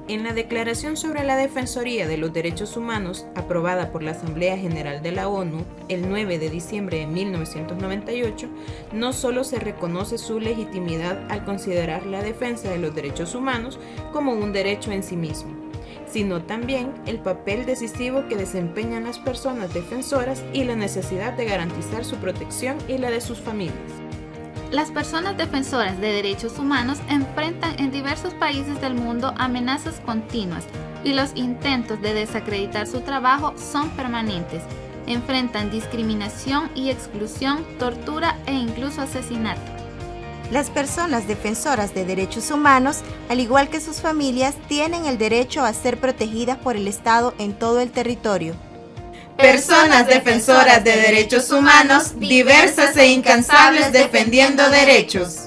En la Declaración sobre la Defensoría de los Derechos Humanos, aprobada por la Asamblea General de la ONU el 9 de diciembre de 1998, no solo se reconoce su legitimidad al considerar la defensa de los derechos humanos como un derecho en sí mismo, sino también el papel decisivo que desempeñan las personas defensoras y la necesidad de garantizar su protección y la de sus familias. Las personas defensoras de derechos humanos enfrentan en diversos países del mundo amenazas continuas y los intentos de desacreditar su trabajo son permanentes. Enfrentan discriminación y exclusión, tortura e incluso asesinato. Las personas defensoras de derechos humanos, al igual que sus familias, tienen el derecho a ser protegidas por el Estado en todo el territorio. Personas defensoras de derechos humanos, diversas e incansables defendiendo derechos.